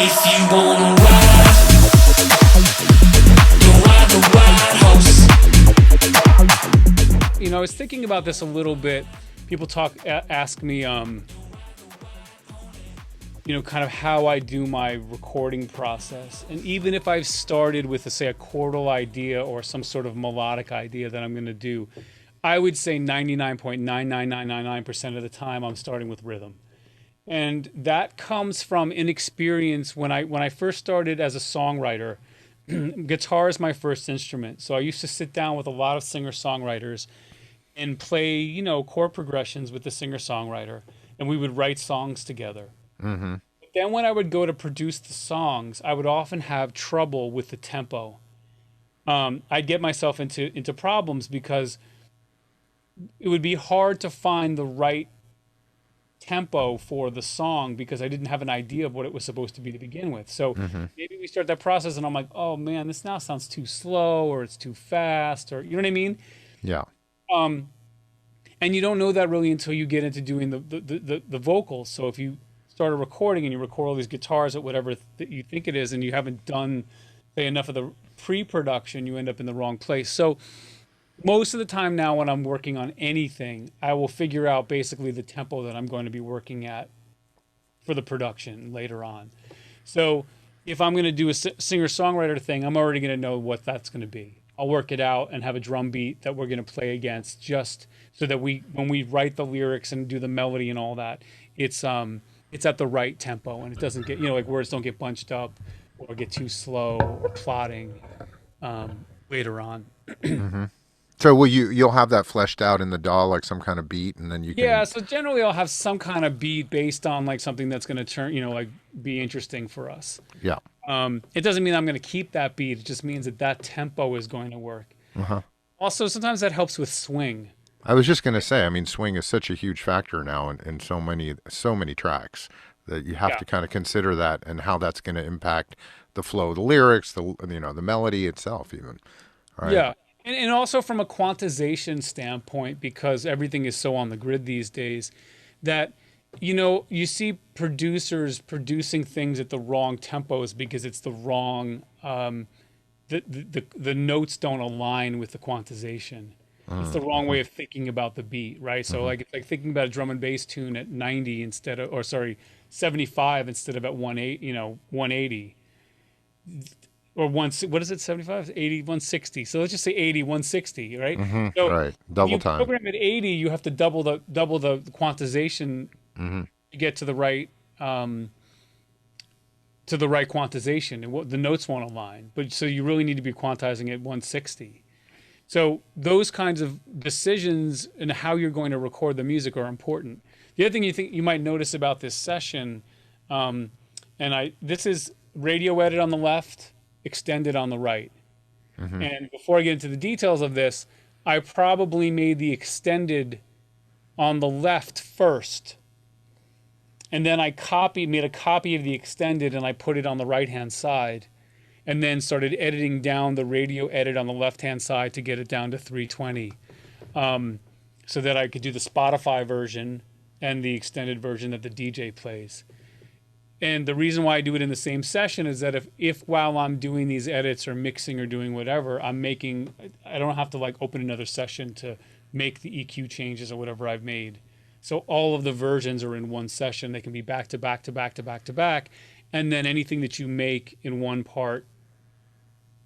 If you wanna ride, you ride the wild horse. You know, I was thinking about this a little bit. People ask me, you know, kind of how I do my recording process. And even if I've started with, say, a chordal idea or some sort of melodic idea that I'm going to do, I would say 99.99999% of the time I'm starting with rhythm. And that comes from inexperience. When I first started as a songwriter, guitar is my first instrument. So I used to sit down with a lot of singer-songwriters and play, you know, chord progressions with the singer-songwriter, and we would write songs together. Mm-hmm. But then when I would go to produce the songs, I would often have trouble with the tempo. I'd get myself into problems because it would be hard to find the right tempo for the song because I didn't have an idea of what it was supposed to be to begin with. So maybe we start that process and I'm like, oh man, this now sounds too slow or it's too fast, or you know what I mean? Yeah. And you don't know that really until you get into doing the vocals. So if you start a recording and you record all these guitars at whatever that you think it is, and you haven't done, say, enough of the pre-production, you end up in the wrong place. So most of the time now when I'm working on anything, I will figure out basically the tempo that I'm going to be working at for the production later on. So if I'm going to do a singer-songwriter thing, I'm already going to know what that's going to be. I'll work it out and have a drum beat that we're going to play against, just so that when we write the lyrics and do the melody and all that, it's at the right tempo and it doesn't get, you know, like words don't get bunched up or get too slow or plotting later on. Mm-hmm. So will you'll have that fleshed out in the DAW, like some kind of beat, and then you can... Yeah, so generally I'll have some kind of beat based on like something that's going to turn, you know, like be interesting for us. Yeah. It doesn't mean I'm going to keep that beat. It just means that tempo is going to work. Uh-huh. Also, sometimes that helps with swing. I was just going to say, I mean, swing is such a huge factor now in so many tracks that you have to kind of consider that and how that's going to impact the flow of the lyrics, the melody itself even. Right? Yeah. And also from a quantization standpoint, because everything is so on the grid these days, that, you know, you see producers producing things at the wrong tempos because it's the wrong, the notes don't align with the quantization. It's the wrong way of thinking about the beat, right? So like it's like thinking about a drum and bass tune at 90 instead of, or sorry, 75 instead of at 180. Or what is it, 75? 80, 160. So let's just say 80, 160, right? So right. Double you time. program at 80, you have to double the quantization to get to the right quantization, and the notes won't align. But so you really need to be quantizing at 160. So those kinds of decisions and how you're going to record the music are important. The other thing you might notice about this session, this is radio edit on the left, extended on the right. And before I get into the details of this, I probably made the extended on the left first. And then I made a copy of the extended and I put it on the right-hand side. And then started editing down the radio edit on the left-hand side to get it down to 320. So that I could do the Spotify version and the extended version that the DJ plays. And the reason why I do it in the same session is that if while I'm doing these edits or mixing or doing whatever, I don't have to like open another session to make the EQ changes or whatever I've made. So all of the versions are in one session. They can be back to back to back to back to back. And then anything that you make in one part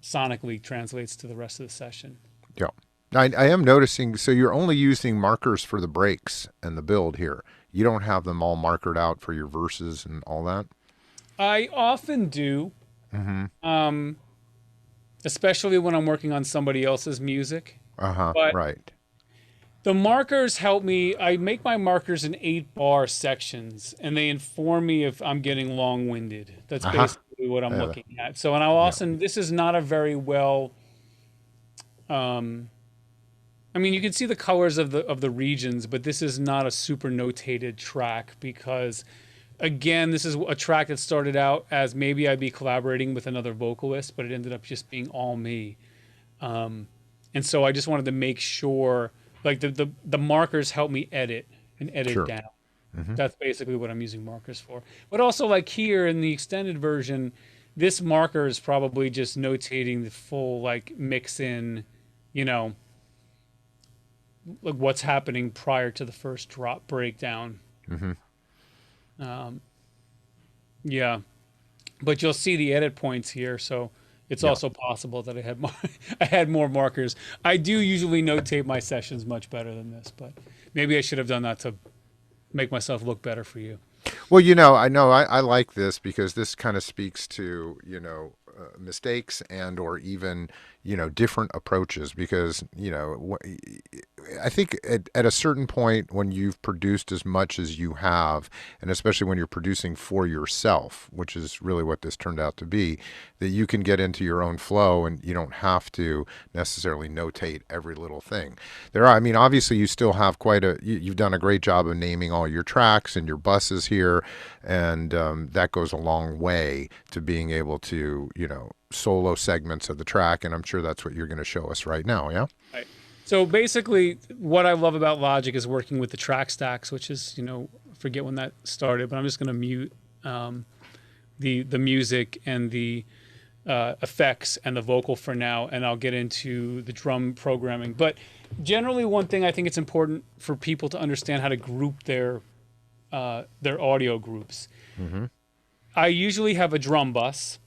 sonically translates to the rest of the session. Yeah. I am noticing, so you're only using markers for the breaks and the build here. You don't have them all markered out for your verses and all that? I often do, especially when I'm working on somebody else's music. But right. The markers help me. I make my markers in 8-bar sections, and they inform me if I'm getting long-winded. That's basically what I'm looking at. So, and I'll often, this is not a very well... I mean, you can see the colors of the regions, but this is not a super notated track because, again, this is a track that started out as maybe I'd be collaborating with another vocalist, but it ended up just being all me. And so I just wanted to make sure, like the markers help me edit and edit down. That's basically what I'm using markers for. But also, like here in the extended version, this marker is probably just notating the full like mix in, you know, like what's happening prior to the first drop breakdown. Um, yeah, but you'll see the edit points here, so it's Yeah. also possible that I had more I had more markers. I do usually notate my sessions much better than this, but maybe I should have done that to make myself look better for you. Well, you know, I like this because this kind of speaks to, mistakes and or even, different approaches because, I think at a certain point when you've produced as much as you have, and especially when you're producing for yourself, which is really what this turned out to be, that you can get into your own flow and you don't have to necessarily notate every little thing. I mean, obviously you still have you've done a great job of naming all your tracks and your buses here, and that goes a long way to being able to, solo segments of the track, and I'm sure that's what you're going to show us right now, yeah? Right. So basically, what I love about Logic is working with the track stacks, which is, I forget when that started, but I'm just going to mute the music and the effects and the vocal for now, and I'll get into the drum programming. But generally, one thing I think it's important for people to understand how to group their audio groups. I usually have a drum bus,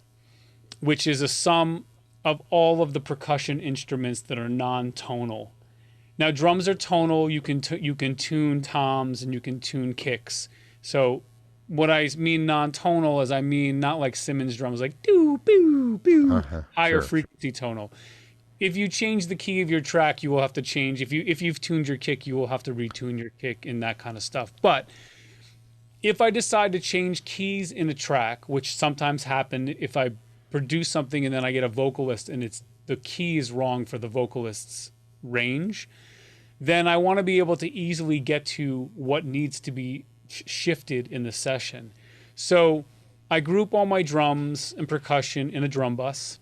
which is a sum of all of the percussion instruments that are non-tonal. Now, drums are tonal. You can tune toms and you can tune kicks. So what I mean non-tonal is I mean not like Simmons drums, like doo, boo, boo, higher Sure. frequency tonal. If you change the key of your track, you will have to change. If you've tuned your kick, you will have to retune your kick and that kind of stuff. But if I decide to change keys in a track, which sometimes happen if I produce something and then I get a vocalist and the key is wrong for the vocalist's range, then I want to be able to easily get to what needs to be shifted in the session. So I group all my drums and percussion in a drum bus.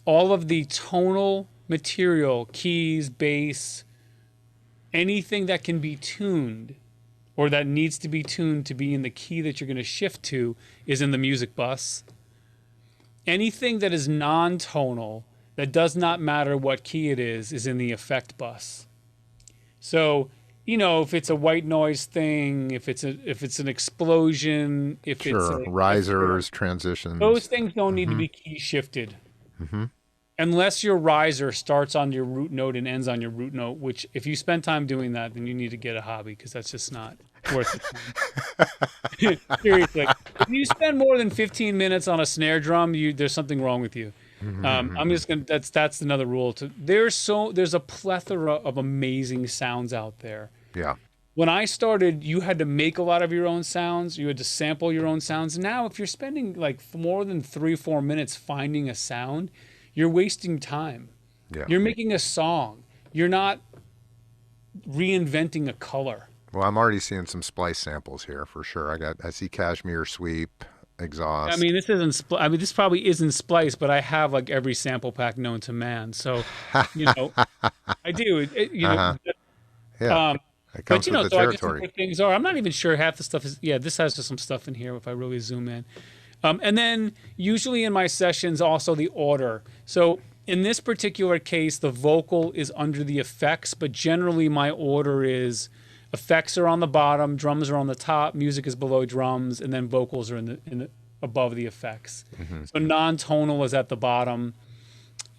All of the tonal material, keys, bass, anything that can be tuned or that needs to be tuned to be in the key that you're going to shift to is in the music bus. Anything that is non-tonal, that does not matter what key it is in the effect bus. So, if it's a white noise thing, if it's an explosion, if Sure. it's Risers, transitions. those things don't need to be key shifted. Unless your riser starts on your root note and ends on your root note, which if you spend time doing that, then you need to get a hobby because that's just not worth it. Seriously, if you spend more than 15 minutes on a snare drum, there's something wrong with you. I'm just gonna. That's another rule. There's a plethora of amazing sounds out there. Yeah. When I started, you had to make a lot of your own sounds. You had to sample your own sounds. Now, if you're spending like more than 3-4 minutes finding a sound, you're wasting time. Yeah. You're making a song. You're not reinventing a color. Well, I'm already seeing some splice samples here for sure. I see Cashmere Sweep, Exhaust. I mean, this probably isn't Splice, but I have like every sample pack known to man. So, I do. Yeah. It comes But with the so I guess some territory. quick things are. I'm not even sure half the stuff is. Yeah, this has just some stuff in here if I really zoom in. And then usually in my sessions, also the order. So in this particular case, the vocal is under the effects, but generally my order is effects are on the bottom, drums are on the top, music is below drums, and then vocals are in the above the effects. So non-tonal is at the bottom,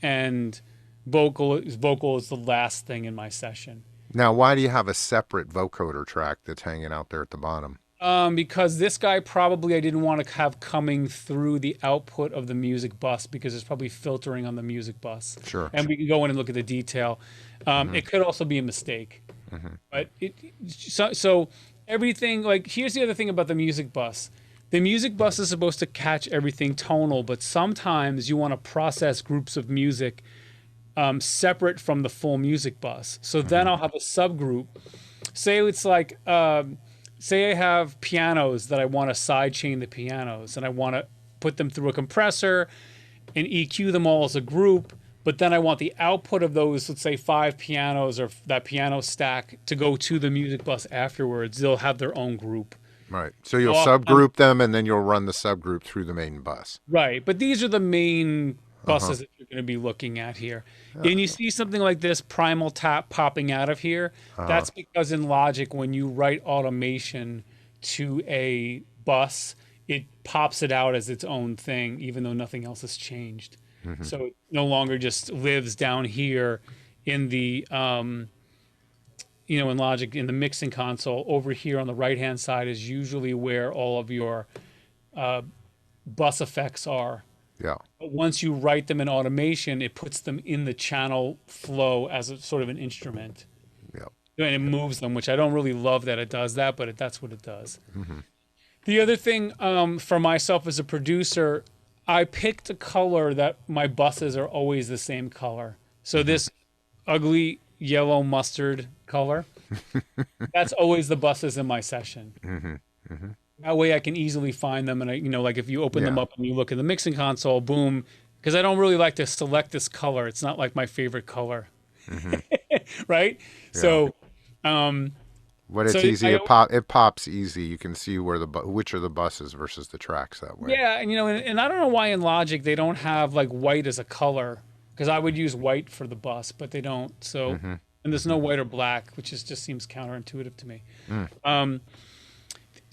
and vocal is the last thing in my session. Now, why do you have a separate vocoder track that's hanging out there at the bottom? Because this guy probably I didn't want to have coming through the output of the music bus because it's probably filtering on the music bus. Sure. And we can go in and look at the detail. It could also be a mistake. But so everything, like, here's the other thing about the music bus. The music bus is supposed to catch everything tonal, but sometimes you want to process groups of music separate from the full music bus. So then I'll have a subgroup. Say it's like, say I have pianos that I want to sidechain the pianos and I want to put them through a compressor and EQ them all as a group, but then I want the output of those, let's say 5 pianos or that piano stack to go to the music bus afterwards. They'll have their own group. Right. So you'll Oftentimes- subgroup them, and then you'll run the subgroup through the main bus. Right, but these are the main Uh-huh. buses that you're going to be looking at here. And you see something like this primal tap popping out of here. That's because in Logic, when you write automation to a bus, it pops it out as its own thing, even though nothing else has changed. So it no longer just lives down here in the in Logic in the mixing console. Over here on the right hand side is usually where all of your bus effects are. Yeah. But once you write them in automation, it puts them in the channel flow as a sort of an instrument. Yeah. And it moves them, which I don't really love that it does that, but that's what it does. The other thing for myself as a producer, I picked a color that my buses are always the same color. So this ugly yellow mustard color, that's always the buses in my session. That way I can easily find them. And like if you open them Yeah. up and you look in the mixing console, boom, because I don't really like to select this color. It's not like my favorite color. Right? So, But it's So easy. I- It pops easy. You can see where which are the buses versus the tracks that way. yeah, and I don't know why in Logic they don't have like white as a color, because I would use white for the bus, but they don't. So, and there's no white or black, which just seems counterintuitive to me.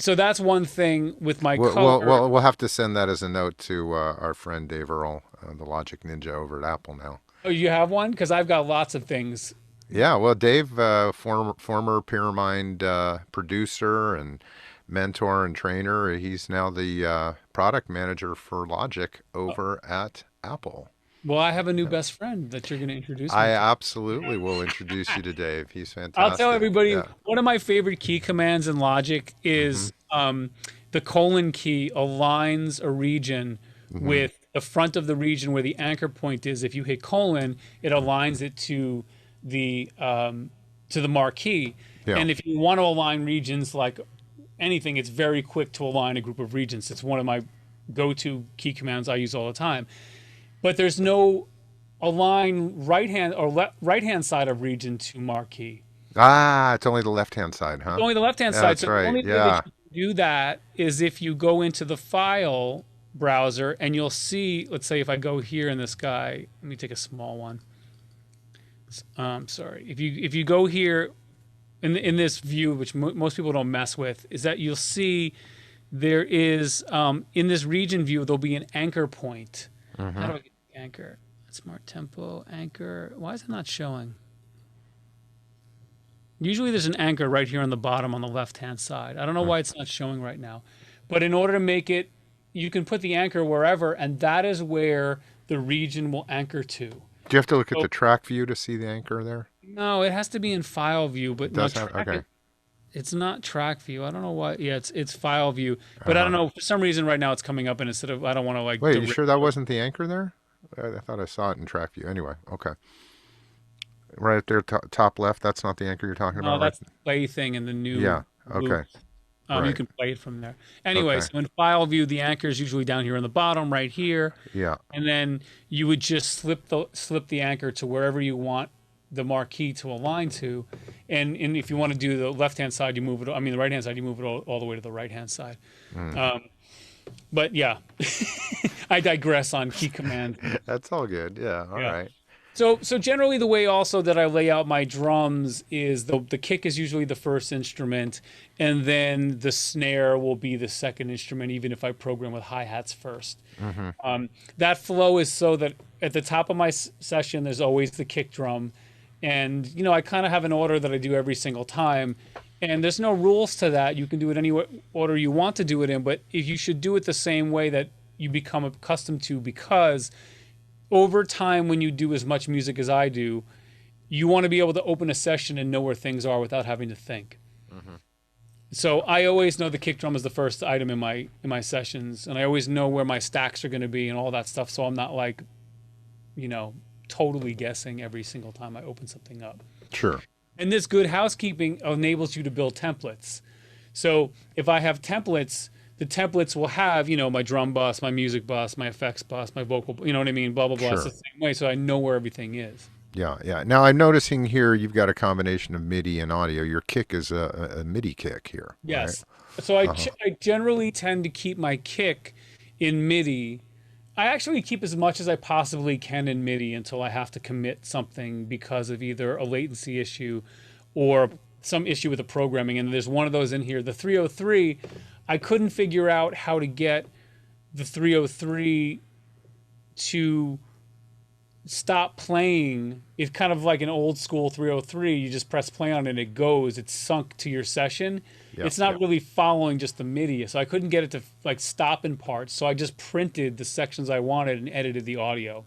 So that's one thing with my color. We'll have to send that as a note to our friend Dave Earl, the Logic Ninja over at Apple now. Oh, you have one? Because I've got lots of things. Yeah, well, Dave, former Pyramind producer and mentor and trainer, he's now the product manager for Logic over at Apple. Well, I have a new best friend that you're going to introduce me I to. absolutely will introduce you to Dave. He's fantastic. I'll tell everybody, Yeah. one of my favorite key commands in Logic is the colon key aligns a region with the front of the region where the anchor point is. If you hit colon, it aligns it to the marquee. Yeah. And if you want to align regions like anything, it's very quick to align a group of regions. It's one of my go-to key commands I use all the time. But there's no align right hand or right hand side of region to marquee. Ah, it's only the left-hand side, huh? Only the left hand Yeah, side. that's So the right. only way Yeah. that you can do that is if you go into the file browser and you'll see, let's say if I go here in this guy, let me take a small one. Sorry. If you go here in this view, which most people don't mess with, is that you'll see there is in this region view there'll be an anchor point. How do I get the anchor? Smart tempo anchor. Why is it not showing? Usually there's an anchor right here on the bottom on the left-hand side. I don't know why it's not showing right now. But in order to make it, you can put the anchor wherever, and that is where the region will anchor to. Do you have to look at the track view to see the anchor there? No, it has to be in file view, but Does not have, track. okay. It's not track view. I don't know why. Yeah, it's file view, but I don't know for some reason right now it's coming up, and instead of I don't want to like. Wait, you sure that wasn't the anchor there? I thought I saw it in track view. Anyway, okay. Right there, top left. That's not the anchor you're talking No, about, that's right? the play thing in the new. Yeah. loop. Okay. You Right. can play it from there. Anyway, Okay. so in file view, the anchor is usually down here on the bottom, right here, Yeah. and then you would just slip the anchor to wherever you want the marquee to align to, and if you want to do the left hand side, you move it. I mean, the right hand side, you move it all the way to the right hand side. But yeah, I digress on key command. That's all good. Yeah. All Yeah. right. So generally the way also that I lay out my drums is the kick is usually the first instrument, and then the snare will be the second instrument, even if I program with hi-hats first. That flow is so that at the top of my session, there's always the kick drum. And, I kind of have an order that I do every single time. And there's no rules to that. You can do it any order you want to do it in, but if you should do it the same way that you become accustomed to, because over time, when you do as much music as I do, you want to be able to open a session and know where things are without having to think. So I always know the kick drum is the first item in my sessions, and I always know where my stacks are going to be and all that stuff. So I'm not like, totally guessing every single time I open something up. Sure. And this good housekeeping enables you to build templates. So if I have templates the templates will have, my drum bus, my music bus, my effects bus, my vocal, you know what I mean? Blah, blah, blah. It's Sure. the same way. So I know where everything is. Yeah, yeah. Now I'm noticing here you've got a combination of MIDI and audio. Your kick is a MIDI kick here, right? Yes. So I generally tend to keep my kick in MIDI. I actually keep as much as I possibly can in MIDI until I have to commit something because of either a latency issue or some issue with the programming. And there's one of those in here. The 303, I couldn't figure out how to get the 303 to stop playing. It's kind of like an old school 303. You just press play on it and it goes. It's sunk to your session. Yep, It's not yep. really following just the MIDI. So I couldn't get it to like stop in parts. So I just printed the sections I wanted and edited the audio.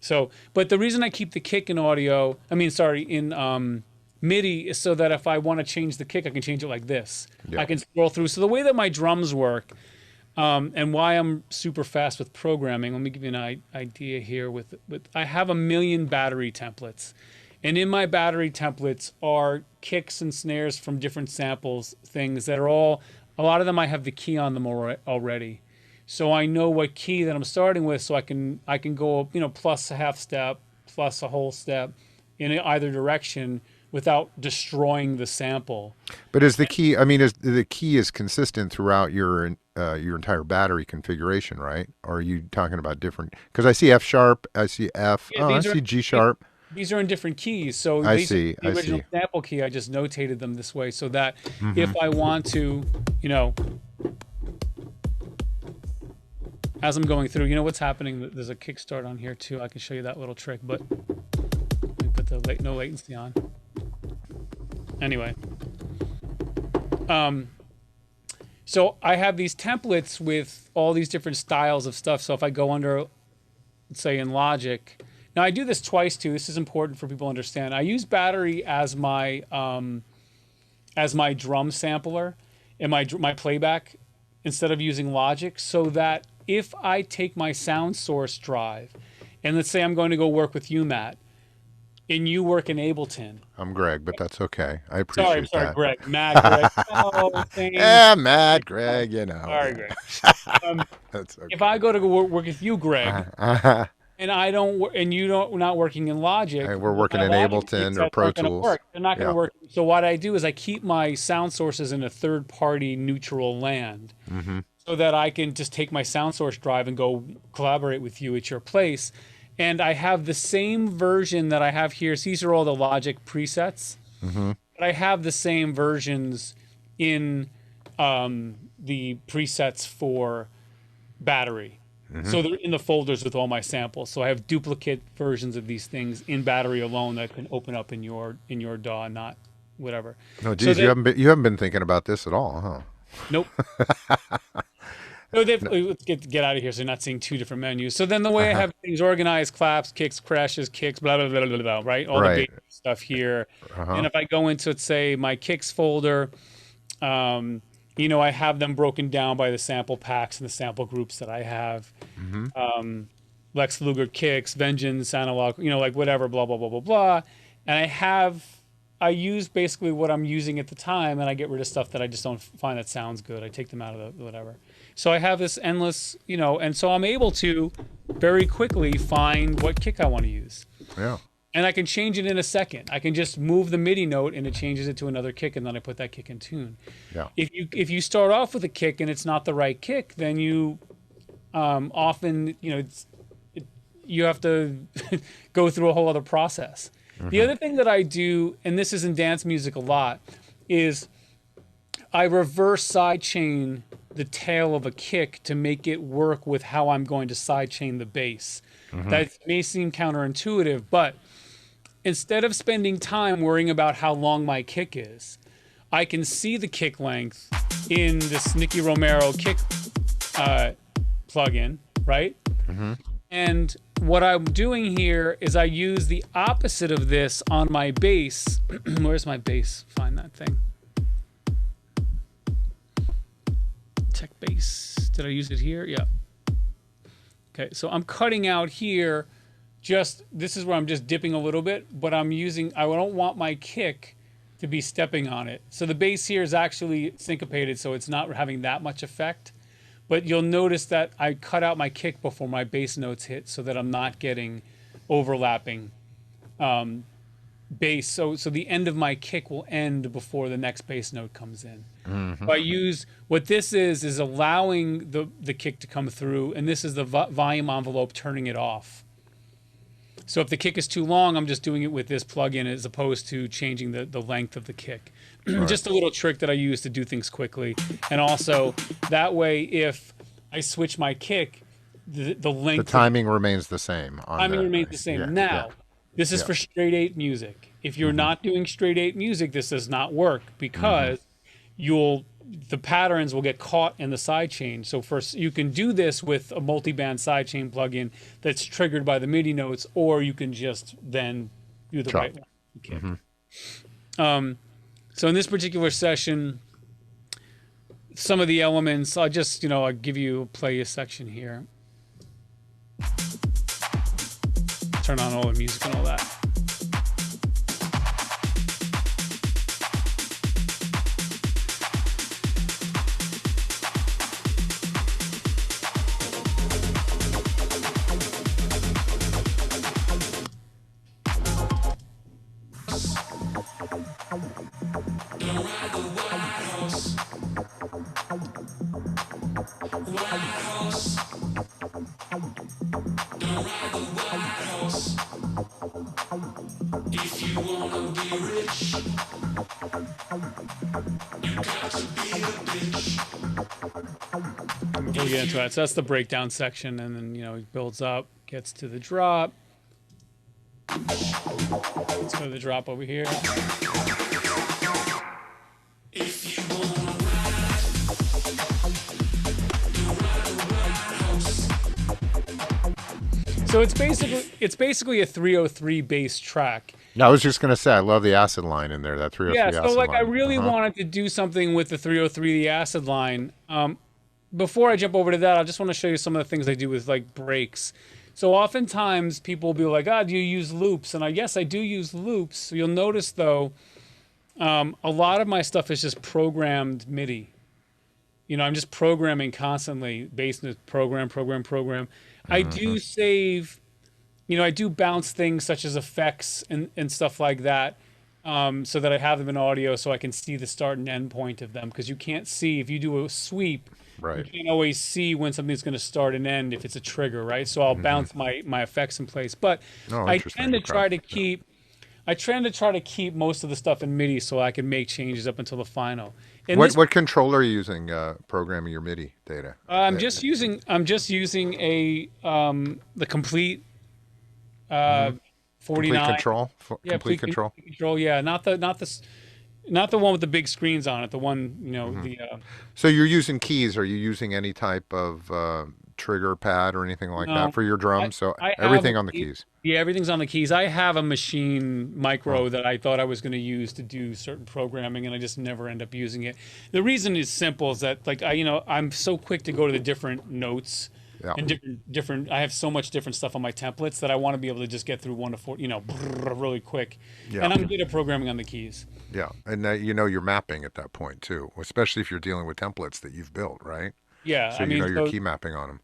So, but the reason I keep the kick in audio, in MIDI is so that if I want to change the kick, I can change it like this. Yeah. I can scroll through. So the way that my drums work, and why I'm super fast with programming, let me give you an idea here. With I have 1 million battery templates. And in my battery templates are kicks and snares from different samples, things that are a lot of them I have the key on them already. So I know what key that I'm starting with, so I can go, plus a half step, plus a whole step in either direction without destroying the sample. But is the key? I mean, is the key is consistent throughout your entire battery configuration, right? Or are you talking about different? Because I see F sharp, I see F, Yeah, I see G sharp. These are in different keys. So I these see, are the I original see. sample key. I just notated them this way so that if I want to, as I'm going through, what's happening? There's a kickstart on here too. I can show you that little trick, but let me put the no latency on. Anyway, so I have these templates with all these different styles of stuff. So if I go under, let's say in Logic, now I do this twice too. This is important for people to understand. I use battery as my drum sampler and my playback instead of using Logic, so that if I take my sound source drive, and let's say I'm going to go work with you, Matt, and you work in Ableton. I'm Greg, but that's okay. I appreciate Sorry, that. Greg. Matt, Greg. Oh, same. Yeah, Matt, Greg, Sorry, yeah. Greg. That's okay. If I go to work with you, Greg, and I don't, and you don't, not working in Logic, Hey, we're working my in Logic Ableton kicks or Pro aren't gonna Tools. work. They're not going to Yeah. work. So what I do is I keep my sound sources in a third-party neutral land, so that I can just take my sound source drive and go collaborate with you at your place. And I have the same version that I have here. So these are all the Logic presets. But I have the same versions in the presets for battery. So they're in the folders with all my samples. So I have duplicate versions of these things in battery alone that can open up in your DAW, not whatever. No, geez, you haven't been thinking about this at all, huh? Nope. No, let's get out of here so you're not seeing two different menus. So then the way I have things organized, claps, kicks, crashes, kicks, blah, blah, blah, blah, blah, right? All the Right. basic stuff here. And if I go into, let's say, my kicks folder, I have them broken down by the sample packs and the sample groups that I have. Lex Luger kicks, Vengeance, Analog, like whatever, blah, blah, blah, blah, blah. And I use basically what I'm using at the time, and I get rid of stuff that I just don't find that sounds good. I take them out of the whatever. So I have this endless, and so I'm able to very quickly find what kick I want to use. Yeah. And I can change it in a second. I can just move the MIDI note and it changes it to another kick, and then I put that kick in tune. Yeah. If you start off with a kick and it's not the right kick, then you often, you have to go through a whole other process. The other thing that I do, and this is in dance music a lot, is I reverse sidechain the tail of a kick to make it work with how I'm going to sidechain the bass. That may seem counterintuitive, but instead of spending time worrying about how long my kick is, I can see the kick length in this Nicky Romero kick plugin, right? And what I'm doing here is I use the opposite of this on my bass. Where's my bass? Find that thing. Tech bass. Did I use it here? Yeah. Okay, so I'm cutting out here. This is where I'm just dipping a little bit, but I don't want my kick to be stepping on it. So the bass here is actually syncopated, so it's not having that much effect. But you'll notice that I cut out my kick before my bass notes hit so that I'm not getting overlapping bass. So the end of my kick will end before the next bass note comes in. So I use, what this is allowing the kick to come through, and this is the volume envelope turning it off. So if the kick is too long, I'm just doing it with this plugin as opposed to changing the length of the kick. Right. Just a little trick that I use to do things quickly. And also, that way, if I switch my kick, the length... The timing remains the same. Timing remains the same. Yeah, now, this is for straight 8 music. If you're not doing straight 8 music, this does not work because the patterns will get caught in the sidechain. So first, you can do this with a multi-band sidechain plugin that's triggered by the MIDI notes, or you can just then do the right one. Okay. So in this particular session, some of the elements, I'll just, I'll give you, play a section here. Turn on all the music and all that. Before we get into that, so that's the breakdown section, and then it builds up, gets to the drop. Let's go to the drop over here. So it's basically a 303 bass track. I was just gonna say, I love the acid line in there. That 303 yeah, acid so like line. I really wanted to do something with the 303, the acid line. Before I jump over to that, I just want to show you some of the things I do with like breaks. So oftentimes people will be like, do you use loops? And yes, I do use loops. So you'll notice though, a lot of my stuff is just programmed MIDI. I'm just programming constantly, bass notes, program. I do save, I do bounce things such as effects and stuff like that, so that I have them in audio so I can see the start and end point of them. Because you can't see, if you do a sweep, you can't always see when something's going to start and end if it's a trigger, right? So I'll bounce my effects in place. But I tend to try to keep... I tend to try to keep most of the stuff in MIDI so I can make changes up until the final. What controller are you using programming your MIDI data? I'm just using a the complete 49 complete control. Complete control. Yeah, not the one with the big screens on it. The one So you're using keys. Are you using any type of trigger pad or anything like that for your drums? Everything on the keys. Yeah, everything's on the keys. I have a machine micro that I thought I was going to use to do certain programming, and I just never end up using it. The reason is simple: is that I'm so quick to go to the different notes and different. I have so much different stuff on my templates that I want to be able to just get through 1 to 4, really quick. Yeah. And I'm good at programming on the keys. Yeah, and you're mapping at that point too, especially if you're dealing with templates that you've built, right? Yeah, so you're key mapping on them.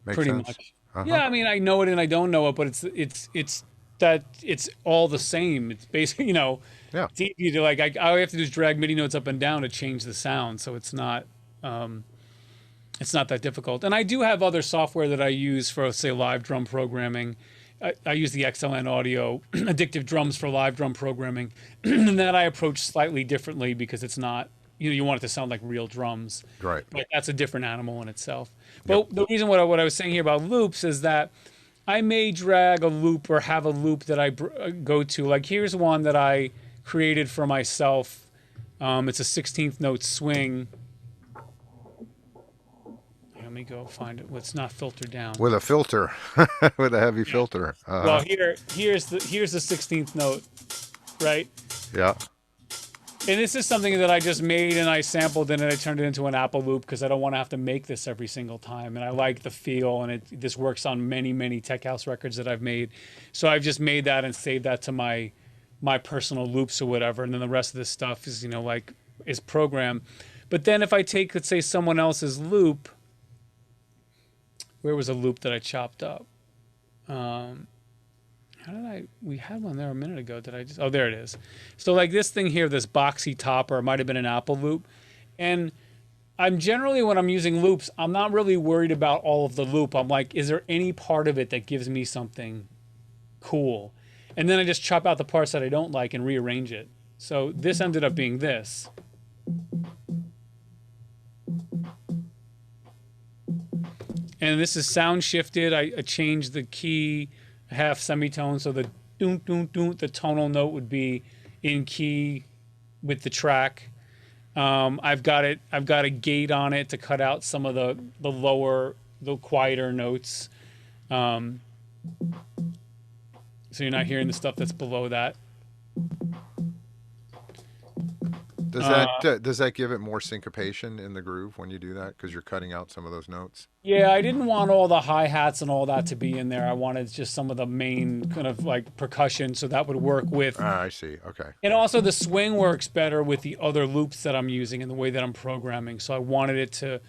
Makes pretty sense? much. Yeah, I know it and I don't know it, but it's all the same. It's basically, it's easy to all I have to do is drag MIDI notes up and down to change the sound, so it's not that difficult. And I do have other software that I use for, say, live drum programming. I use the XLN Audio Addictive Drums for live drum programming, and that I approach slightly differently because it's not. You want it to sound like real drums. Right. But that's a different animal in itself. But the reason what I was saying here about loops is that I may drag a loop or have a loop that I go to. Like here's one that I created for myself. It's a 16th note swing. Let me go find it. It's not filtered down. With a filter, with a heavy filter. Well, here's the 16th note, right? Yeah. And this is something that I just made and I sampled and then I turned it into an Apple loop because I don't want to have to make this every single time. And I like the feel, and this works on many, many Tech House records that I've made. So I've just made that and saved that to my my personal loops or whatever, and then the rest of this stuff is, like, is programmed. But then if I take, let's say, someone else's loop, where was a loop that I chopped up? We had one there a minute ago. Oh, there it is. So like this thing here, this boxy topper, it might have been an Apple loop. And I'm generally, when I'm using loops, I'm not really worried about all of the loop. I'm like, is there any part of it that gives me something cool? And then I just chop out the parts that I don't like and rearrange it. So this ended up being this. And this is sound shifted. I changed the key half semitone, so the doon doon doon, the tonal note would be in key with the track. I've got a gate on it to cut out some of the lower, the quieter notes. So you're not hearing the stuff that's below that. Does that give it more syncopation in the groove when you do that, because you're cutting out some of those notes? Yeah, I didn't want all the hi-hats and all that to be in there. I wanted just some of the main kind of like percussion, so that would work with. I see. Okay. And also the swing works better with the other loops that I'm using and the way that I'm programming. So I wanted it to.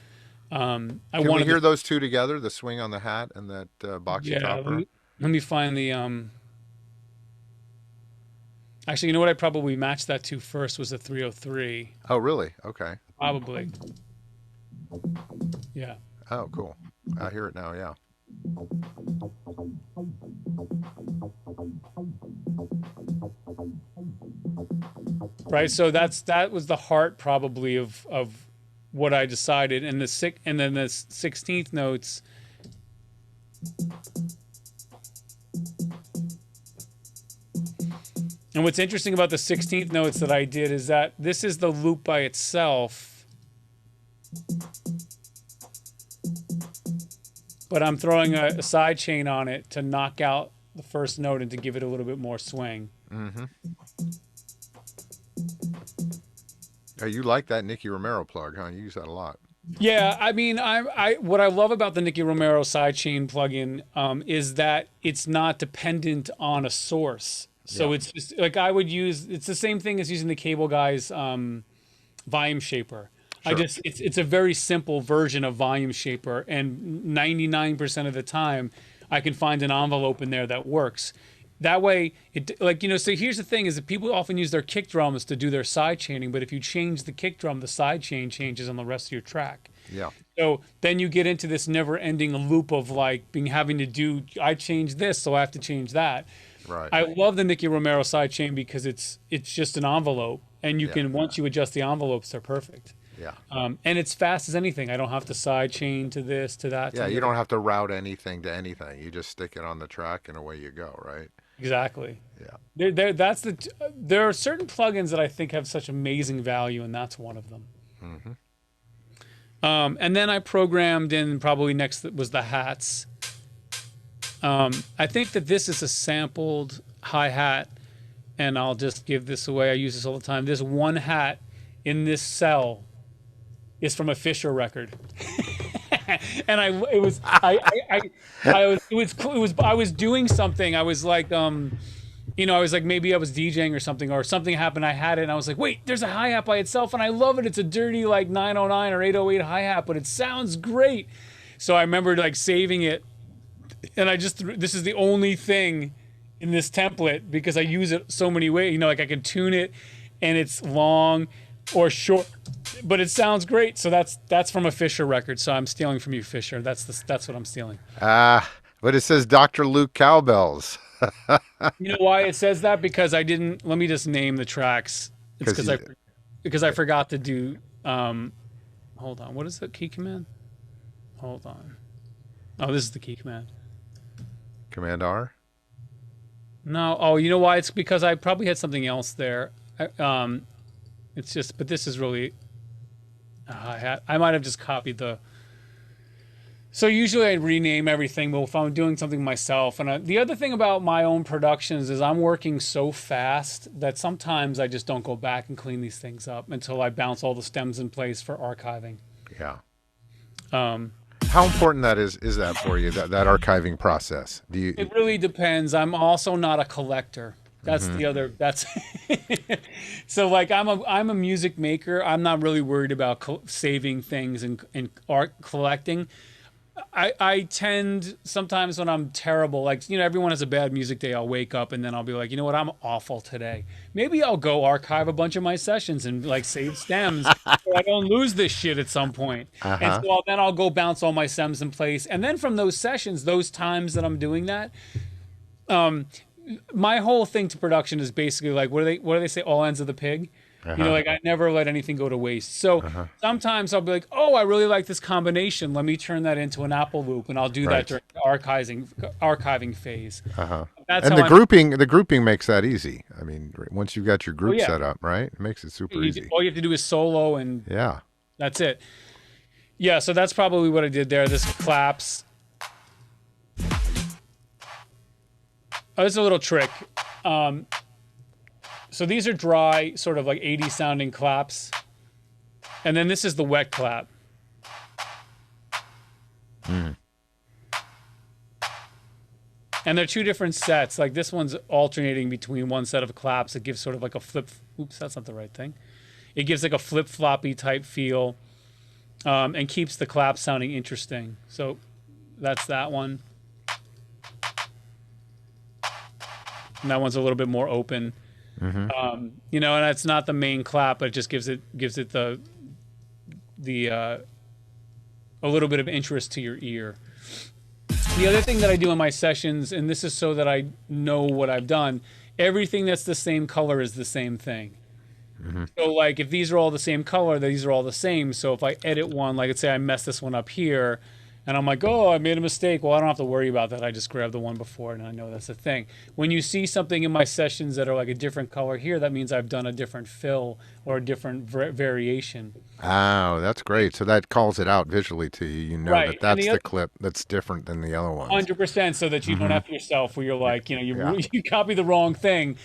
Can we hear those two together? The swing on the hat and that boxy topper. Let me find the. Actually, you know what I probably matched that to first was the 303. Oh, really? Okay. Probably. Yeah. Oh, cool. I hear it now, yeah. Right, so that was the heart probably of what I decided, and then the 16th notes. And what's interesting about the 16th notes that I did is that this is the loop by itself, but I'm throwing a side chain on it to knock out the first note and to give it a little bit more swing. Mm-hmm. Oh, you like that Nicky Romero plug, huh? You use that a lot. Yeah, I mean, what I love about the Nicky Romero sidechain plugin is that it's not dependent on a source. So yeah. It's just like it's the same thing as using the Cable Guy's volume shaper. Sure. It's a very simple version of volume shaper, and 99% of the time I can find an envelope in there that works. That way, so here's the thing is that people often use their kick drums to do their side chaining, but if you change the kick drum, the side chain changes on the rest of your track. Yeah. So then you get into this never-ending loop of having to do, I changed this, so I have to change that. Right. I love the Nicky Romero sidechain because it's just an envelope, and you can once you adjust the envelopes, they're perfect. Yeah. And it's fast as anything. I don't have to sidechain to this, to that. Yeah, you don't have to route anything to anything. You just stick it on the track, and away you go. Right. Exactly. Yeah. There are certain plugins that I think have such amazing value, and that's one of them. Mm-hmm. And then I programmed in probably next was the hats. I think that this is a sampled hi-hat, and I'll just give this away. I use this all the time. This one hat in this cell is from a Fisher record. And I was doing something. I was like, maybe I was DJing or something happened. I had it, and I was like, wait, there's a hi-hat by itself, and I love it. It's a dirty 909 or 808 hi-hat, but it sounds great. So I remember saving it, and this is the only thing in this template because I use it so many ways. I can tune it, and it's long or short, but it sounds great. So that's from a Fisher record. So I'm stealing from you, Fisher. That's what I'm stealing. But it says Dr. Luke Cowbells. You know why it says that? Because I didn't. Let me just name the tracks. It's because I forgot to do. Hold on. What is the key command? Hold on. Oh, this is the key command. Command R? No. Oh, you know why? It's because I probably had something else there. It's just, but this is really. I might have just copied the. So usually I rename everything, but if I'm doing something myself, and the other thing about my own productions is I'm working so fast that sometimes I just don't go back and clean these things up until I bounce all the stems in place for archiving. Yeah. How important is that for you, that archiving process? It really depends. I'm also not a collector. That's the other. That's so like I'm a music maker. I'm not really worried about saving things and art collecting. I tend sometimes when I'm terrible, like, everyone has a bad music day. I'll wake up and then I'll be like, you know what, I'm awful today. Maybe I'll go archive a bunch of my sessions and like save stems so I don't lose this shit at some point. And Uh-huh. so then I'll go bounce all my stems in place. And then from those sessions, those times that I'm doing that, my whole thing to production is basically like, what do they say, all ends of the pig. Like I never let anything go to waste. So sometimes I'll be like, oh, I really like this combination, let me turn that into an Apple loop, and I'll do that Right. during the archiving phase. Uh-huh. That's And how the grouping makes that easy. I mean, once you've got your group yeah. set up, right? It makes it super easy. All you have to do is solo, and Yeah. that's it. Yeah, so that's probably what I did there. This claps. Oh, this is a little trick. So these are dry, sort of like 80 sounding claps. And then this is the wet clap. And they're two different sets. Like this one's alternating between one set of claps. It gives sort of like a flip. Oops, that's not the right thing. It gives like a flip-floppy type feel, and keeps the clap sounding interesting. So that's that one. And that one's a little bit more open. And it's not the main clap, but it just gives it the a little bit of interest to your ear. The other thing that I do in my sessions, and this is so that I know what I've done, everything that's the same color is the same thing. So like if these are all the same color, these are all the same. So if I edit one, like let's say I mess this one up here, and I'm like, oh, I made a mistake. Well, I don't have to worry about that. I just grab the one before, and I know that's the thing. When you see something in my sessions that are like a different color here, that means I've done a different fill or a different variation. Oh, that's great. So that calls it out visually to you. You know Right. that that's the clip that's different than the other ones. 100%, so that you don't have yourself where you're like, Yeah. you copy the wrong thing.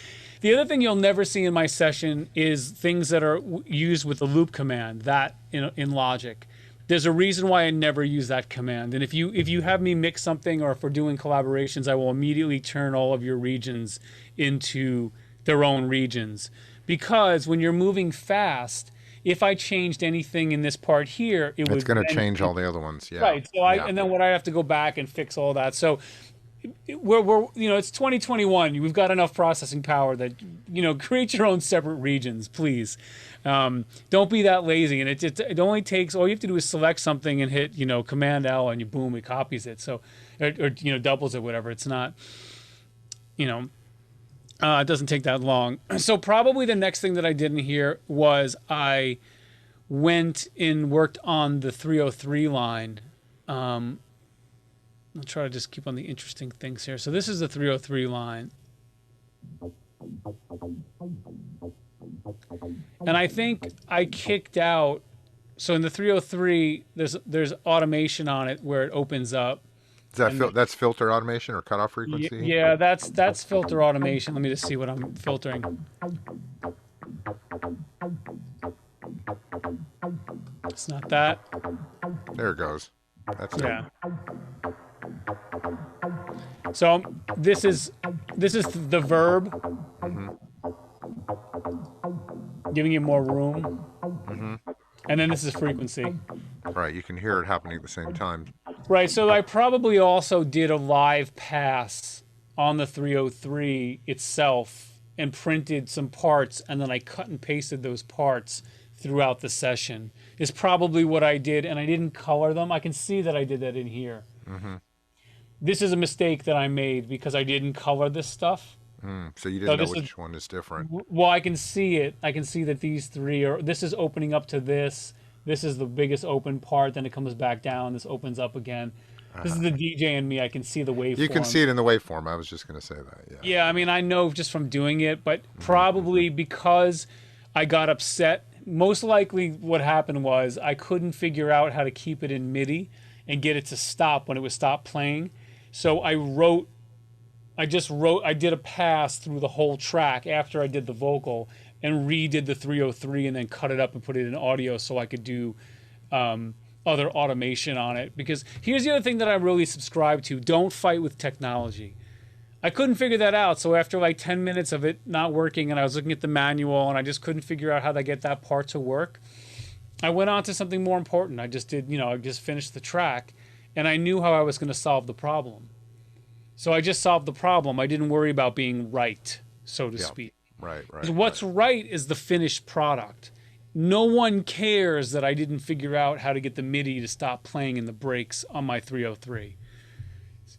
The other thing you'll never see in my session is things that are used with the loop command, that in Logic. There's a reason why I never use that command. And if you have me mix something, or if we're doing collaborations, I will immediately turn all of your regions into their own regions. Because when you're moving fast, if I changed anything in this part here, it would It's going to then change all the other ones. Yeah. right. So and then I have to go back and fix all that. So we're it's 2021. We've got enough processing power that create your own separate regions, please. Don't be that lazy. And it only takes, all you have to do is select something and hit Command L, and boom, it copies it. So or doubles it, whatever. It's not it doesn't take that long. So probably the next thing that I did in here was I went and worked on the 303 line. I'll try to just keep on the interesting things here. So this is the 303 line. And I think I kicked out, so in the 303, there's automation on it where it opens up. Is that that's filter automation or cutoff frequency? Yeah, that's filter automation. Let me just see what I'm filtering. It's not that. There it goes. That's Yeah. So this is the verb, giving it more room, and then this is frequency. it. Right. You can hear it happening at the same time. Right. So I probably also did a live pass on the 303 itself and printed some parts, and then I cut and pasted those parts throughout the session. Is probably what I did, and I didn't color them. I can see that I did that in here. This is a mistake that I made because I didn't color this stuff. So you didn't know which one is different. Well, I can see it. I can see that these three are. This is opening up to this. This is the biggest open part. Then it comes back down. This opens up again. This is the DJ and me. I can see the waveform. You can see it in the waveform. I was just going to say that. Yeah. Yeah, I mean, I know just from doing it, but probably because I got upset. Most likely what happened was I couldn't figure out how to keep it in MIDI and get it to stop when it would stop playing. So I did a pass through the whole track after I did the vocal and redid the 303 and then cut it up and put it in audio so I could do other automation on it. Because here's the other thing that I really subscribe to. Don't fight with technology. I couldn't figure that out. So after like 10 minutes of it not working, and I was looking at the manual and I just couldn't figure out how to get that part to work, I went on to something more important. I just did, I just finished the track, and I knew how I was going to solve the problem. So I just solved the problem. I didn't worry about being right, so to Yeah. speak. Right. Right. 'Cause what's right is the finished product. No one cares that I didn't figure out how to get the MIDI to stop playing in the breaks on my 303.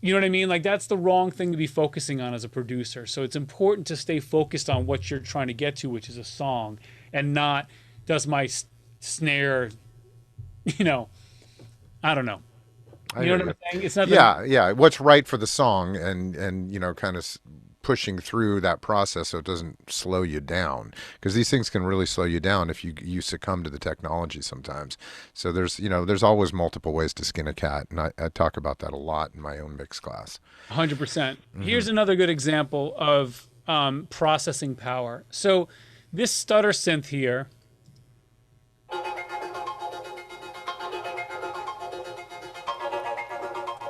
You know what I mean? Like, that's the wrong thing to be focusing on as a producer. So it's important to stay focused on what you're trying to get to, which is a song, and not, does my snare, I don't know. I You know hear what I'm you. saying? It's not Yeah, yeah. What's right for the song, and kind of pushing through that process so it doesn't slow you down, because these things can really slow you down if you succumb to the technology sometimes. So there's always multiple ways to skin a cat, and I talk about that a lot in my own mix class. 100%. Here's another good example of processing power. So this stutter synth here,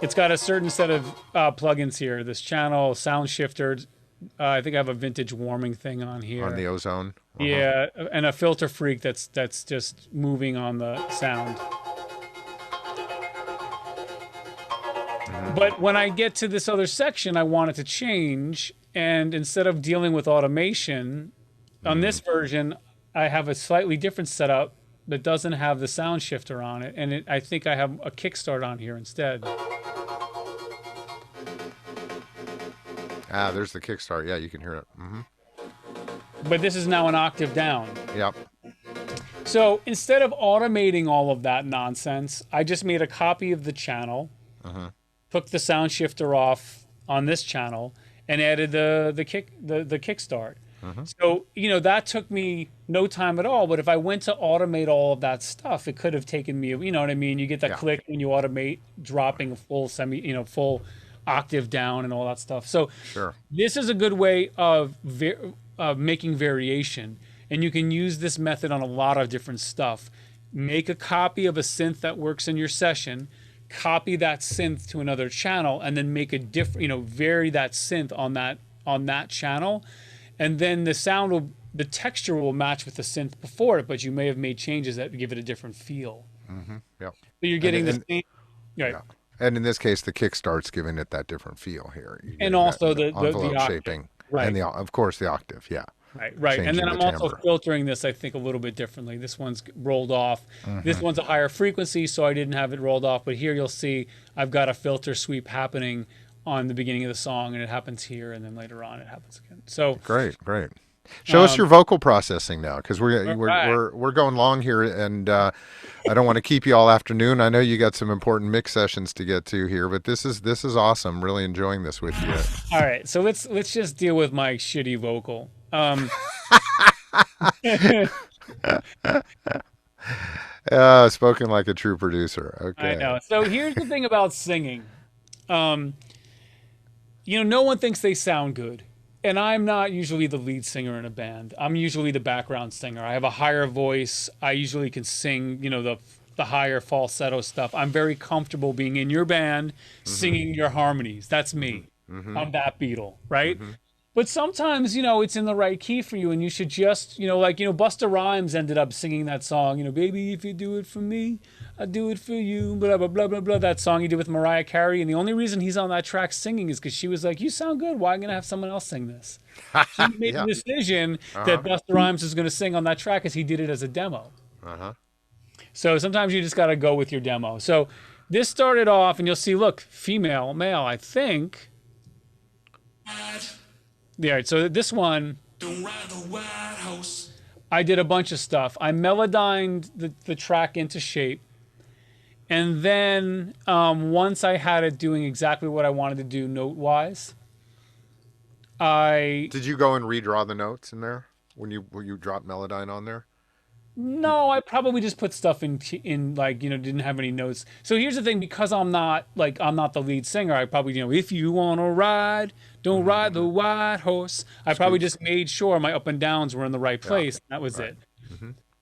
it's got a certain set of plugins here. This channel, sound shifter. I think I have a vintage warming thing on here. On the ozone. Yeah, and a filter freak that's just moving on the sound. But when I get to this other section, I want it to change. And instead of dealing with automation, on this version, I have a slightly different setup that doesn't have the sound shifter on it. And I think I have a kickstart on here instead. Ah, there's the kickstart. Yeah, you can hear it. But this is now an octave down. Yep. So instead of automating all of that nonsense, I just made a copy of the channel, took the sound shifter off on this channel, and added the kickstart. So that took me no time at all. But if I went to automate all of that stuff, it could have taken me. You know what I mean? You get that click when you automate dropping a full full octave down and all that stuff. So Sure. this is a good way of making variation, and you can use this method on a lot of different stuff. Make a copy of a synth that works in your session, copy that synth to another channel, and then make a different, vary that synth on that channel, and then the texture will match with the synth before it, but you may have made changes that give it a different feel. Yep. So you're getting the same. Right. Yeah. And in this case, the kickstart's giving it that different feel here. You're And getting also that the envelope octave. shaping, Right. and of course the octave. Yeah. Right. And Changing then I'm the also timbre. filtering this, I think, a little bit differently. This one's rolled off. This one's a higher frequency, so I didn't have it rolled off. But here you'll see I've got a filter sweep happening on the beginning of the song, and it happens here, and then later on it happens again. So Great. Show us your vocal processing now, because we're right. we're going long here, and I don't want to keep you all afternoon. I know you got some important mix sessions to get to here, but this is awesome. Really enjoying this with you. all right, so let's just deal with my shitty vocal. Spoken like a true producer. Okay. I know. So here's the thing about singing. No one thinks they sound good. And I'm not usually the lead singer in a band. I'm usually the background singer. I have a higher voice. I usually can sing, the higher falsetto stuff. I'm very comfortable being in your band, singing your harmonies. That's me. I'm that Beatle, right? But sometimes, it's in the right key for you, and you should just, Busta Rhymes ended up singing that song, baby, if you do it for me, I do it for you, blah, blah, blah, blah, blah, that song he did with Mariah Carey. And the only reason he's on that track singing is because she was like, you sound good. Why am I going to have someone else sing this? She made the decision that Busta Rhymes was going to sing on that track because he did it as a demo. So sometimes you just got to go with your demo. So this started off, and you'll see, look, female, male, I think. Yeah, right, so this one, Don't ride the White House. I did a bunch of stuff. I melodined the track into shape. And then once I had it doing exactly what I wanted to do note-wise, Did you go and redraw the notes in there when you dropped Melodyne on there? No, I probably just put stuff in didn't have any notes. So here's the thing, because I'm not the lead singer, I probably, if you want to ride, don't ride the white horse. I probably just made sure my up and downs were in the right place. That was it.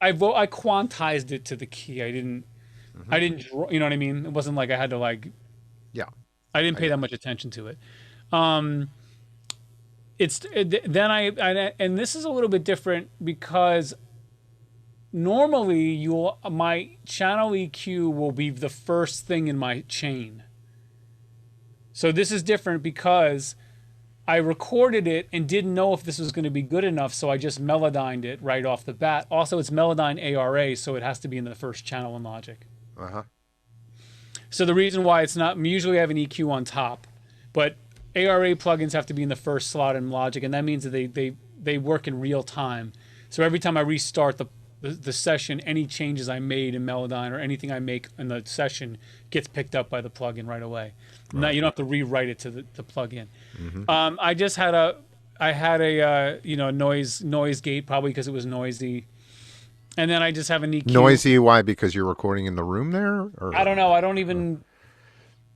I quantized it to the key. I didn't, you know what I mean? It wasn't like I had to Yeah. I didn't pay that much attention to it. then and this is a little bit different because normally my channel EQ will be the first thing in my chain. So this is different because I recorded it and didn't know if this was going to be good enough, so I just melodined it right off the bat. Also, it's Melodyne ARA, so it has to be in the first channel in Logic. Uh-huh. So the reason why it's not, usually I have an EQ on top, but ARA plugins have to be in the first slot in Logic, and that means that they work in real time. So every time I restart the session, any changes I made in Melodyne or anything I make in the session gets picked up by the plugin right away. Right. Now you don't have to rewrite it to the plugin. Mm-hmm. I had a noise gate, probably because it was noisy. And then I just have an EQ. Noisy, why? Because you're recording in the room there? Or? I don't know. I don't even...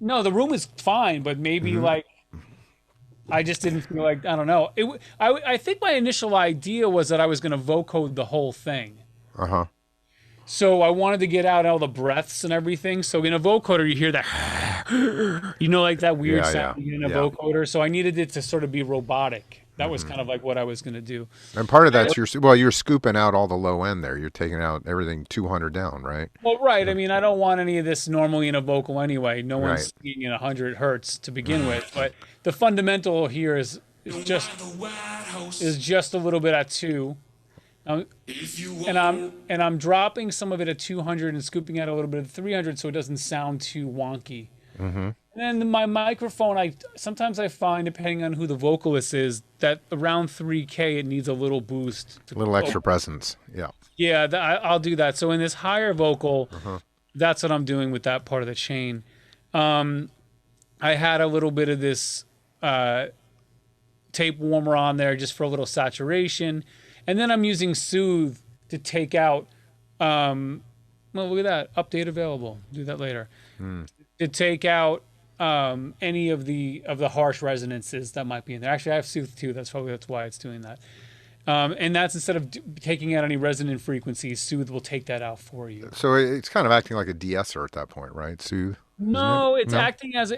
No, the room is fine, but maybe like... I just didn't feel like... I don't know. I think my initial idea was that I was going to vocode the whole thing. Uh-huh. So I wanted to get out all the breaths and everything. So in a vocoder, you hear that... You know, like that weird sound in a vocoder. So I needed it to sort of be robotic. That was kind of like what I was going to do. And part of that's you're scooping out all the low end there. You're taking out everything 200 down, right? Well, right. I mean, I don't want any of this normally in a vocal anyway. No one's singing in 100 hertz to begin with. But the fundamental here is just a little bit at 2. And I'm dropping some of it at 200 and scooping out a little bit at 300 so it doesn't sound too wonky. Mm-hmm. And then my microphone, sometimes I find, depending on who the vocalist is, that around 3K it needs a little boost. A little extra presence, yeah. Yeah, I'll do that. So in this higher vocal, that's what I'm doing with that part of the chain. I had a little bit of this tape warmer on there just for a little saturation. And then I'm using Soothe to take out, well, look at that, update available. Do that later. To take out any of the harsh resonances that might be in there. Actually, I have Soothe too. That's why it's doing that. And that's instead of taking out any resonant frequencies, Soothe will take that out for you. So it's kind of acting like a de-esser at that point, right? Soothe. No, it's acting as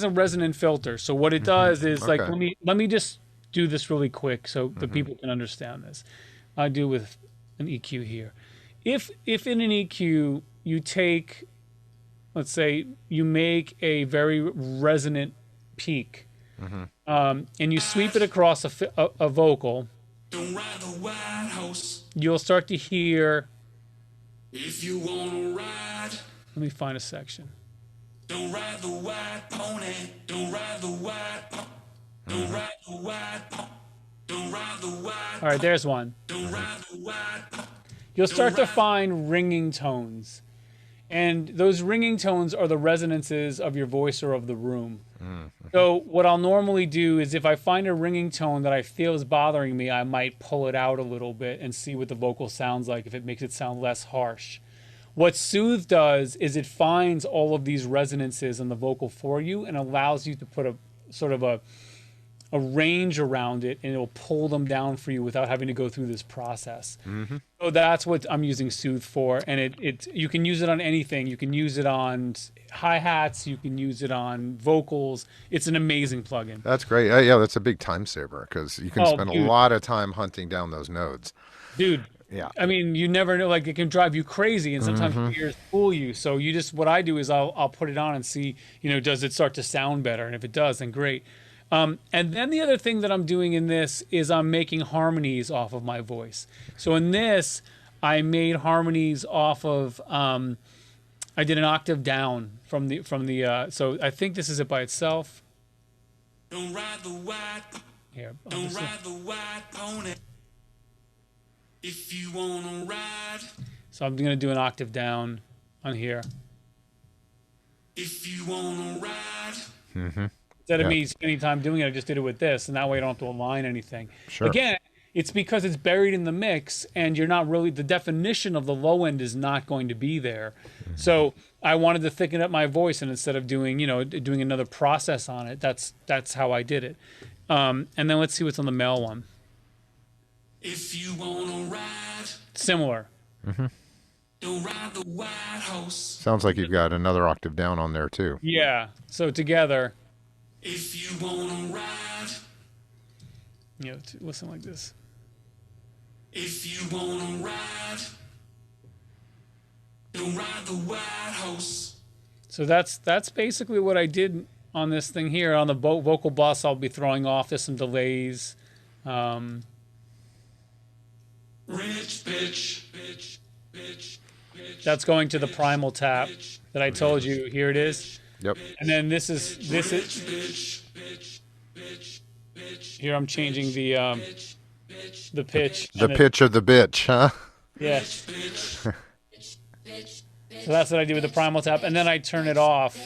a resonant filter. So what it does is like let me just do this really quick so the people can understand this. I do with an EQ here. If in an EQ you take, let's say you make a very resonant peak, and you sweep it across a vocal, you'll start to hear. If you wanna ride, let me find a section. Don't ride the white pony. Don't ride the white pony. Don't ride the white pony. Don't ride the white. All right, there's one. Don't ride the white pony. You'll start to find ringing tones. And those ringing tones are the resonances of your voice or of the room. So what I'll normally do is if I find a ringing tone that I feel is bothering me, I might pull it out a little bit and see what the vocal sounds like, if it makes it sound less harsh. What Soothe does is it finds all of these resonances in the vocal for you and allows you to put a sort of a range around it, and it'll pull them down for you without having to go through this process. So that's what I'm using Soothe for, and you can use it on anything. You can use it on hi-hats, you can use it on vocals. It's an amazing plugin. That's great. Yeah, that's a big time saver because you can spend a lot of time hunting down those nodes. Dude, yeah. I mean, you never know, like it can drive you crazy, and sometimes your ears fool you. So what I do is I'll put it on and see, does it start to sound better? And if it does, then great. And then the other thing that I'm doing in this is I'm making harmonies off of my voice. So in this, I made harmonies off of, I did an octave down from the, so I think this is it by itself. Don't ride the white, here, don't ride the white pony. If you wanna ride. So I'm gonna do an octave down on here. If you wanna ride. Instead of me spending time doing it, I just did it with this, and that way I don't have to align anything. Sure. Again, it's because it's buried in the mix, and you're not really, the definition of the low end is not going to be there. So I wanted to thicken up my voice, and instead of doing another process on it, that's how I did it. And then let's see what's on the male one. If you wanna ride. Similar. Don't ride the white horse. Sounds like you've got another octave down on there too. Yeah. So together. If you wanna ride. To listen like this. If you wanna ride, then ride the White House. So that's basically what I did on this thing here. On the vocal bus, I'll be throwing off. There's some delays. Rich bitch, bitch, bitch, bitch. That's going to the primal tap that I told you. Here it is. Yep. And then this is Bitch, bitch, bitch, bitch. here. I'm changing the pitch. The pitch of the bitch, huh? Yeah. So that's what I do with the primal tap, and then I turn it off.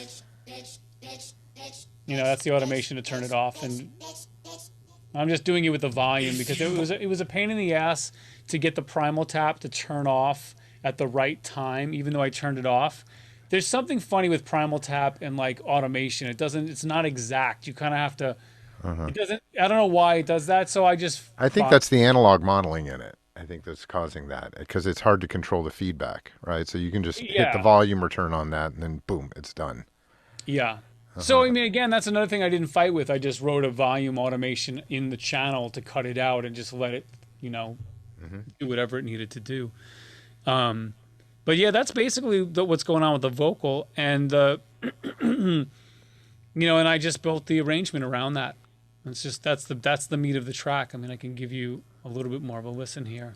That's the automation to turn it off, and I'm just doing it with the volume because it was a pain in the ass to get the primal tap to turn off at the right time, even though I turned it off. There's something funny with primal tap and like automation. It's not exact. You kind of have to. It doesn't. I don't know why it does that. So I think that's the analog modeling in it. I think that's causing that because it's hard to control the feedback, right? So you can just hit the volume or turn on that, and then boom, it's done. Yeah. So I mean, again, that's another thing I didn't fight with. I just wrote a volume automation in the channel to cut it out and just let it, do whatever it needed to do. But yeah, that's basically what's going on with the vocal, and and I just built the arrangement around that. It's just that's the meat of the track. I mean, I can give you a little bit more of a listen here.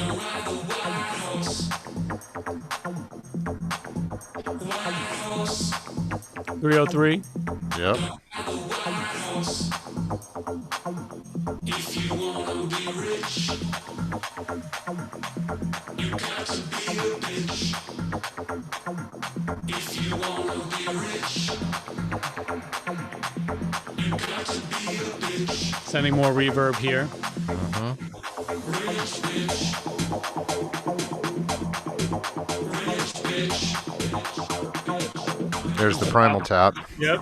Ride the White House. White House. 303. Yep. The White House. If you wanna be rich, you got to be a bitch. If you wanna be rich, you got to be a bitch. Sending more reverb here. Rich bitch. Rich bitch. There's the primal tap. Yep.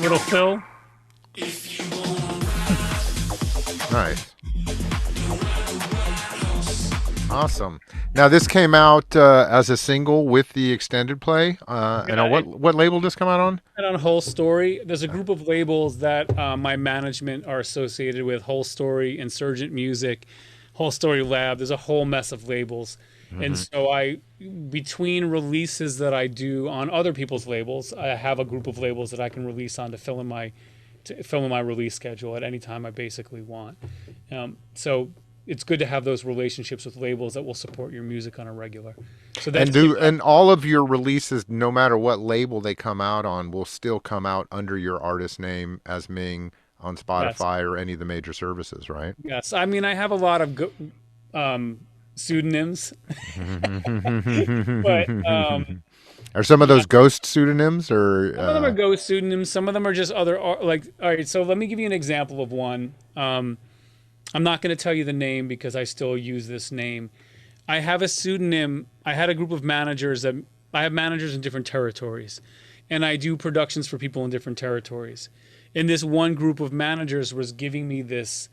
Little fill. Nice. Awesome. Now this came out as a single with the extended play. And what label did this come out on? And on Whole Story, there's a group of labels that my management are associated with: Whole Story, Insurgent Music, Whole Story Lab. There's a whole mess of labels. And so between releases that I do on other people's labels, I have a group of labels that I can release on to fill in my release schedule at any time I basically want. So it's good to have those relationships with labels that will support your music on a regular. So and all of your releases, no matter what label they come out on, will still come out under your artist name as Ming on Spotify or any of the major services, right? Yes. I mean, I have a lot of pseudonyms, but are some of those ghost pseudonyms, or some of them are ghost pseudonyms? Some of them are just other all right. So let me give you an example of one. I'm not going to tell you the name because I still use this name. I have a pseudonym. I had a group of managers that I have managers in different territories, and I do productions for people in different territories. And this one group of managers was giving me this,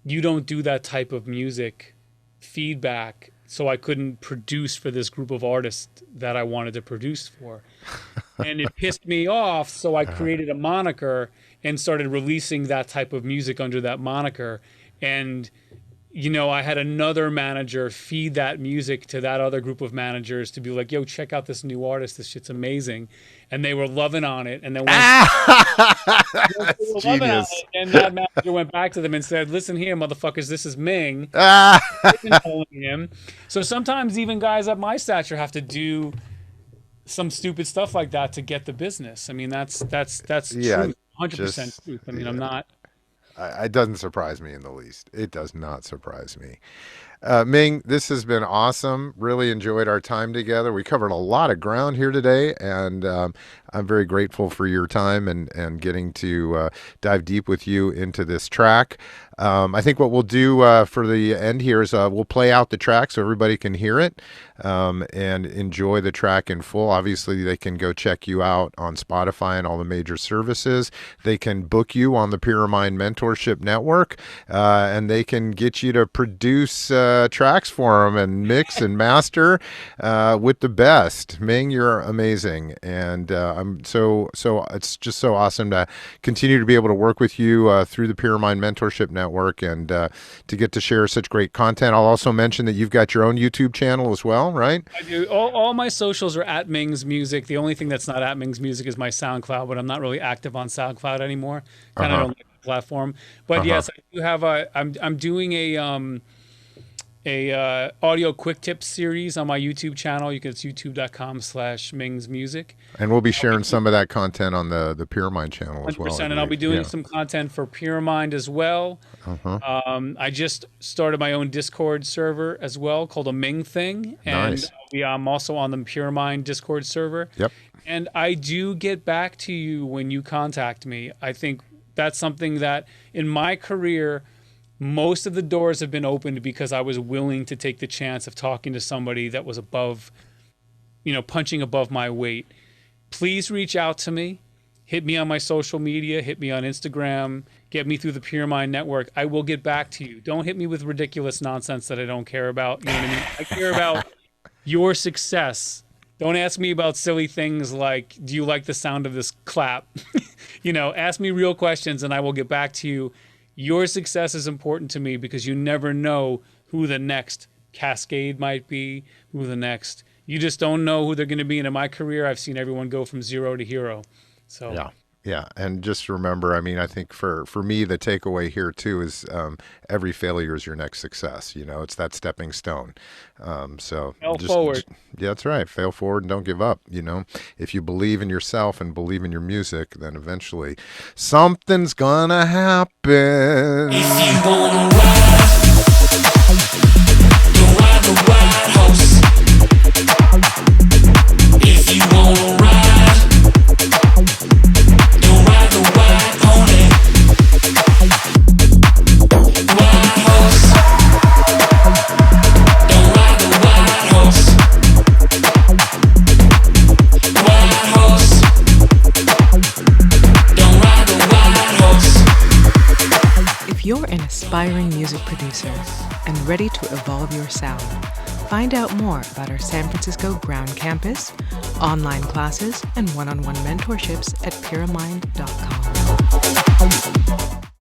"You don't do that type of music," feedback, so I couldn't produce for this group of artists that I wanted to produce for. And it pissed me off, so I created a moniker and started releasing that type of music under that moniker. And I had another manager feed that music to that other group of managers to be like, "Yo, check out this new artist, this shit's amazing." And they were loving on it, and then That's genius. and that manager went back to them and said, "Listen here, motherfuckers, this is Ming." Him. So sometimes even guys at my stature have to do some stupid stuff like that to get the business. I mean, that's true, 100% truth. I mean, I'm not. It doesn't surprise me in the least. It does not surprise me. Ming, this has been awesome. Really enjoyed our time together. We covered a lot of ground here today, and I'm very grateful for your time and getting to dive deep with you into this track. I think what we'll do for the end here is we'll play out the track so everybody can hear it and enjoy the track in full. Obviously, they can go check you out on Spotify and all the major services. They can book you on the Pyramind Mentorship Network, and they can get you to produce tracks for them and mix and master with the best. Ming, you're amazing, and I'm so it's just so awesome to continue to be able to work with you through the Pyramind Mentorship Network and to get to share such great content. I'll also mention that you've got your own YouTube channel as well, right? I do. All my socials are at Ming's Music. The only thing that's not at Ming's Music is my SoundCloud, but I'm not really active on SoundCloud anymore. Kind of don't like the platform. But yes, I do have I'm doing a audio quick tips series on my YouTube channel. It's youtube.com/Ming's Music. And we'll be sharing some of that content on the Pyramind channel as well. 100%, and I'll be doing some content for Pyramind as well. I just started my own Discord server as well called a Ming Thing. And Nice. I'm also on the Pyramind Discord server. Yep. And I do get back to you when you contact me. I think that's something that in my career, most of the doors have been opened because I was willing to take the chance of talking to somebody that was above, punching above my weight. Please reach out to me. Hit me on my social media. Hit me on Instagram. Get me through the Pyramind Network. I will get back to you. Don't hit me with ridiculous nonsense that I don't care about. You know what I mean? I care about your success. Don't ask me about silly things like, do you like the sound of this clap? Ask me real questions and I will get back to you. Your success is important to me because you never know who the next Cascade might be, you just don't know who they're going to be. And in my career, I've seen everyone go from zero to hero. So yeah. And just remember, I think for me, the takeaway here too is every failure is your next success. It's that stepping stone. So fail forward. Yeah, that's right. Fail forward and don't give up. If you believe in yourself and believe in your music, then eventually something's gonna happen. If you wanna ride, don't ride the white horse. If you wanna ride, don't ride the white pony. White horse, don't ride the white horse. White horse, don't ride the white horse. If you're an aspiring music producer and ready to evolve your sound, find out more about our San Francisco Ground Campus, online classes, and one-on-one mentorships at pyramind.com.